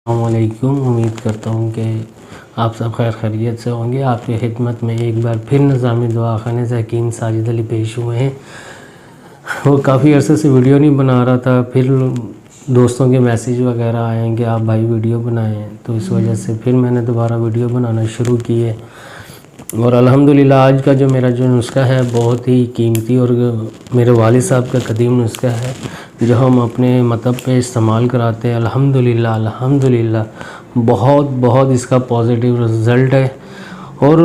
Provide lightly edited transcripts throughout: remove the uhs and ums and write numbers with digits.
अस्सलामुअलैकुम। उम्मीद करता हूँ कि आप सब खैर खैरियत से होंगे। आपकी खिदमत में एक बार फिर निज़ामी दवाखाने से हकीम साजिद अली पेश हुए हैं। वो काफ़ी अरसे से वीडियो नहीं बना रहा था, फिर दोस्तों के मैसेज वगैरह आए कि आप भाई वीडियो बनाएं, तो इस वजह से फिर मैंने दोबारा वीडियो बनाना शुरू किए। और अल्हम्दुलिल्लाह आज का जो मेरा नुस्खा है बहुत ही कीमती और मेरे वालिद साहब का कदीम नुस्खा है जो हम अपने मतलब पे इस्तेमाल कराते हैं। अल्हम्दुलिल्लाह बहुत इसका पॉजिटिव रिज़ल्ट है। और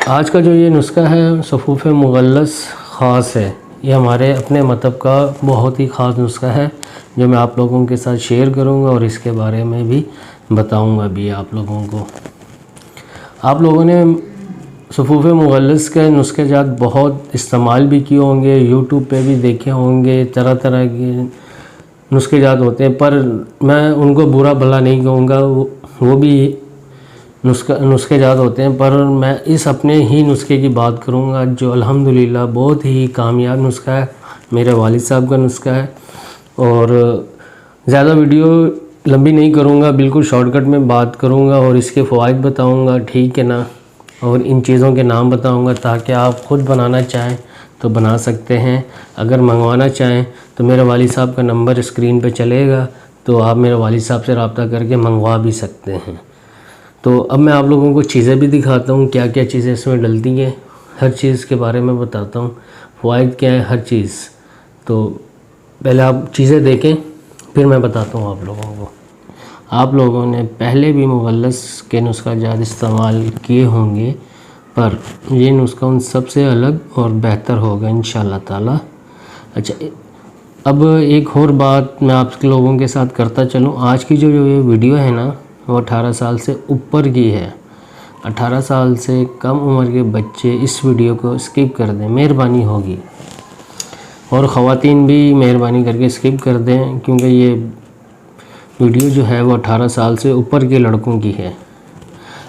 आज का जो ये नुस्खा है सफ़ूफ़ मुग़ल्लस ख़ास है, ये हमारे अपने मतलब का बहुत ही ख़ास नुस्खा है जो मैं आप लोगों के साथ शेयर करूँगा और इसके बारे में भी बताऊँगा भी आप लोगों को। आप लोगों ने सफ़ूफ़ मुग़ल्लस के नुस्खे जात बहुत इस्तेमाल भी किए होंगे, यूट्यूब पे भी देखे होंगे, तरह तरह के नुस्खे जात होते हैं, पर मैं उनको बुरा भला नहीं कहूँगा, वो भी नुस्खे जात होते हैं। पर मैं इस अपने ही नुस्खे की बात करूँगा जो अल्हम्दुलिल्लाह बहुत ही कामयाब नुस्खा है, मेरे वालिद साहब का नुस्खा है। और ज़्यादा वीडियो लंबी नहीं करूँगा, बिल्कुल शॉर्टकट में बात करूँगा और इसके फ़वाइद बताऊँगा, ठीक है ना। और इन चीज़ों के नाम बताऊंगा ताकि आप ख़ुद बनाना चाहें तो बना सकते हैं। अगर मंगवाना चाहें तो मेरे वालिद साहब का नंबर स्क्रीन पे चलेगा, तो आप मेरे वालिद साहब से रब्ता करके मंगवा भी सकते हैं। तो अब मैं आप लोगों को चीज़ें भी दिखाता हूँ, क्या क्या चीज़ें इसमें डलती हैं, हर चीज़ के बारे में बताता हूँ, फ़वाइद क्या है हर चीज़। तो पहले आप चीज़ें देखें फिर मैं बताता हूँ आप लोगों को। आप लोगों ने पहले भी मुग़ल्लस के नुस्खा जात इस्तेमाल किए होंगे, पर ये नुस्खा उन सबसे अलग और बेहतर होगा इंशाअल्लाह ताला। अच्छा, अब एक और बात मैं आप लोगों के साथ करता चलूँ। आज की जो ये वीडियो है ना वो 18 साल से ऊपर की है। 18 साल से कम उम्र के बच्चे इस वीडियो को स्किप कर दें, मेहरबानी होगी। और ख़वातीन भी मेहरबानी करके स्किप कर दें, क्योंकि ये वीडियो जो है वो 18 साल से ऊपर के लड़कों की है।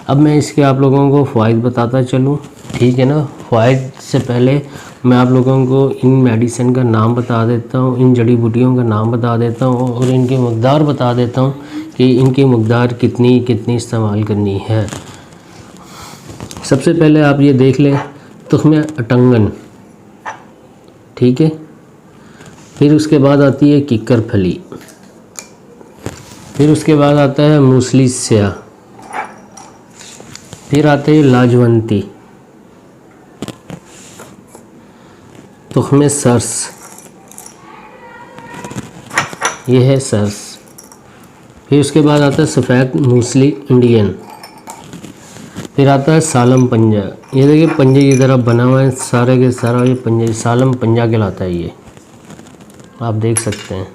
अब मैं इसके आप लोगों को फ़वाइद बताता चलूँ, ठीक है ना। फ़वाइद से पहले मैं आप लोगों को इन मेडिसिन का नाम बता देता हूँ, इन जड़ी बूटियों का नाम बता देता हूँ और इनकी मकदार बता देता हूँ कि इनकी मकदार कितनी इस्तेमाल करनी है। सबसे पहले आप ये देख लें तुख्म अटंगन, ठीक है। फिर उसके बाद आती है किक्कर फली, फिर उसके बाद आता है मूसली स्या, फिर आते हैं लाजवंती, तुख्मे सरस, ये है सरस। फिर उसके बाद आता है सफ़ेद मूसली इंडियन, फिर आता है सालम पंजा। ये देखिए पंजे की तरह बना हुआ है सारे के सारा, ये पंजे सालम पंजा कहलाता है, ये आप देख सकते हैं।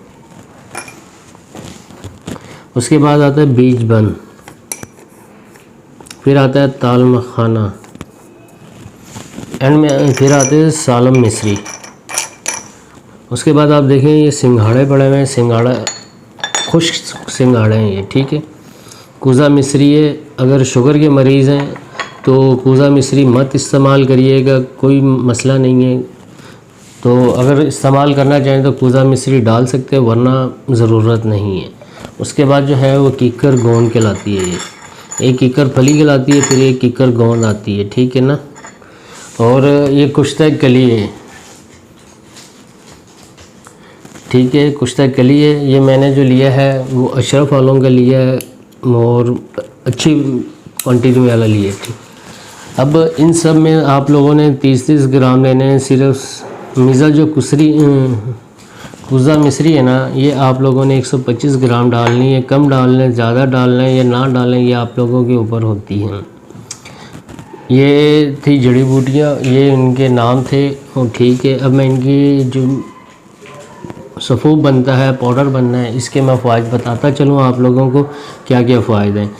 उसके बाद आता है बीज बन, फिर आता है ताल मखाना, एंड में फिर आते हैं सालम मिस्री। उसके बाद आप देखें ये सिंघाड़े पड़े हुए हैं, सिंघाड़ा खुश्क सिंघाड़े हैं ये, ठीक है। कूज़ा मिस्री है, अगर शुगर के मरीज़ हैं तो कूज़ा मिस्री मत इस्तेमाल करिएगा, कोई मसला नहीं है। तो अगर इस्तेमाल करना चाहें तो कूज़ा मिस्री डाल सकते हैं, वरना ज़रूरत नहीं है। उसके बाद जो है वो कीकर गोंद कहलाती है, ये एक कीकर फली कहलाती है, फिर एक कीकर गोंद आती है, ठीक है ना। और ये कुश्ता कली है, ठीक है, कुश्ता कली है। ये मैंने जो लिया है वो अशरफ वालों का लिया है और अच्छी क्वांटिटी वाला लिया है, ठीक। अब इन सब में आप लोगों ने 30-30 ग्राम लेने हैं। सिर्फ मिज़ा जो कूज़ा मिस्री है ना, ये आप लोगों ने 125 ग्राम डालनी है। कम डालना, ज़्यादा डालना है या ना डालें, ये आप लोगों के ऊपर होती हैं। ये थी जड़ी बूटियाँ, ये इनके नाम थे, और ठीक है। अब मैं इनकी जो सफ़ूफ बनता है, पाउडर बनना है, इसके मैं फ़वाइद बताता चलूँ आप लोगों को क्या क्या फ़ायदे हैं।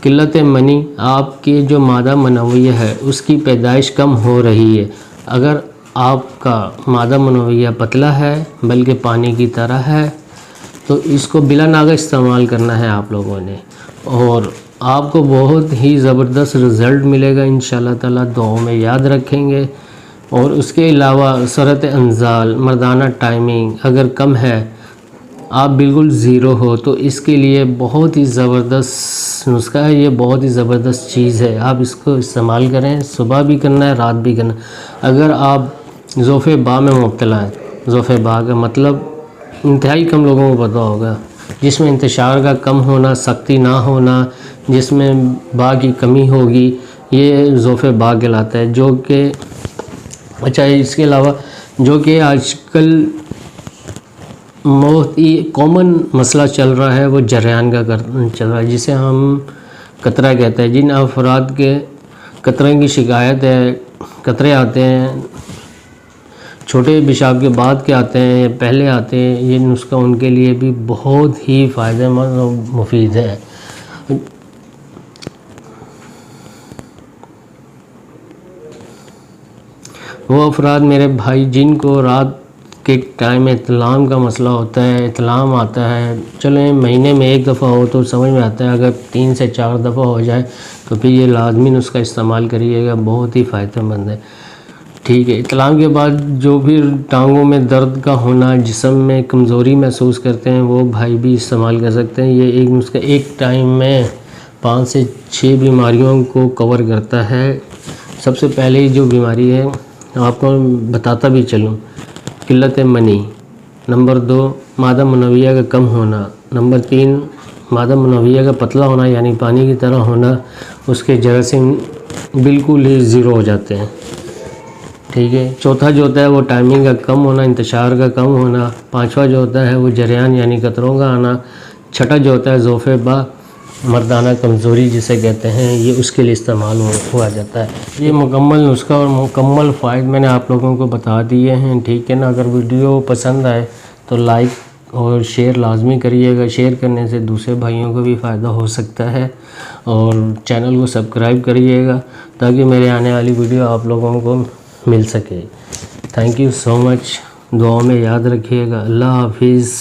किल्लत मनी, आपके जो मादा मनविया है उसकी पैदाइश कम हो रही है। अगर आपका मादा मनविया पतला है बल्कि पानी की तरह है तो इसको बिला नागा इस्तेमाल करना है आप लोगों ने, और आपको बहुत ही ज़बरदस्त रिज़ल्ट मिलेगा इंशाअल्लाह ताला। दुआओं में याद रखेंगे। और उसके अलावा सरत अंजाल, मर्दाना टाइमिंग अगर कम है आप बिल्कुल ज़ीरो हो तो इसके लिए बहुत ही ज़बरदस्त नुस्खा है, ये बहुत ही ज़बरदस्त चीज़ है। आप इसको इस्तेमाल करें, सुबह भी करना है, रात भी करना है। अगर आप ज़ोफ़े बा में मुब्तला हैं, ज़ोफ़े बा का मतलब इंतहाई कम लोगों को पता होगा, जिसमें इंतशार का कम होना, सख्ती ना होना, जिसमें बा की कमी होगी, ये ज़ोफ़े बा कहलाता है। जो कि अच्छा, इसके अलावा जो कि आजकल बहुत ही कॉमन मसला चल रहा है वो जरियान का चल रहा है, जिसे हम कतरा कहते हैं। जिन अफराद के कतरे की शिकायत है, कतरे आते हैं, छोटे पेशाब के बाद के आते हैं या पहले आते हैं, ये नुस्खा उनके लिए भी बहुत ही फ़ायदेमंद और मुफीद है। वो अफराद मेरे भाई जिनको रात के टाइम में इत्लाम का मसला होता है, इत्लाम आता है, चलो महीने में एक दफ़ा हो तो समझ में आता है, अगर 3 से 4 दफ़ा हो जाए तो फिर ये लाजमी नुस्खा इस्तेमाल करिएगा, बहुत ही फ़ायदेमंद है। ठीक है। इत्लाम के बाद जो भी टांगों में दर्द का होना, जिस्म में कमज़ोरी महसूस करते हैं, वो भाई भी इस्तेमाल कर सकते हैं। ये एक नुस्खा एक टाइम में 5 से 6 बीमारियों को कवर करता है। सबसे पहले जो बीमारी है आपको बताता भी चलूँ, किल्लत मनी। नंबर 2 मादा मुनव्विया का कम होना। नंबर 3 मादा मुनव्विया का पतला होना, यानी पानी की तरह होना, उसके जरासीम बिल्कुल ही ज़ीरो हो जाते हैं। ठीक है। चौथा जो होता है वो टाइमिंग का कम होना, इंतशार का कम होना। 5वां जो होता है वो जरियान यानी कतरों का आना। छठा जो होता है ज़ोफ़े बा, मर्दाना कमज़ोरी जिसे कहते हैं, ये उसके लिए इस्तेमाल हुआ जाता है। ये मुकम्मल नुस्खा और मुकम्मल फ़ायदे मैंने आप लोगों को बता दिए हैं। ठीक है ना। अगर वीडियो पसंद आए तो लाइक और शेयर लाजमी करिएगा। शेयर करने से दूसरे भाइयों को भी फ़ायदा हो सकता है, और चैनल को सब्सक्राइब करिएगा ताकि मेरे आने वाली वीडियो आप लोगों को मिल सके। Thank you so much. दुआओं में याद रखिएगा। अल्लाह हाफिज़।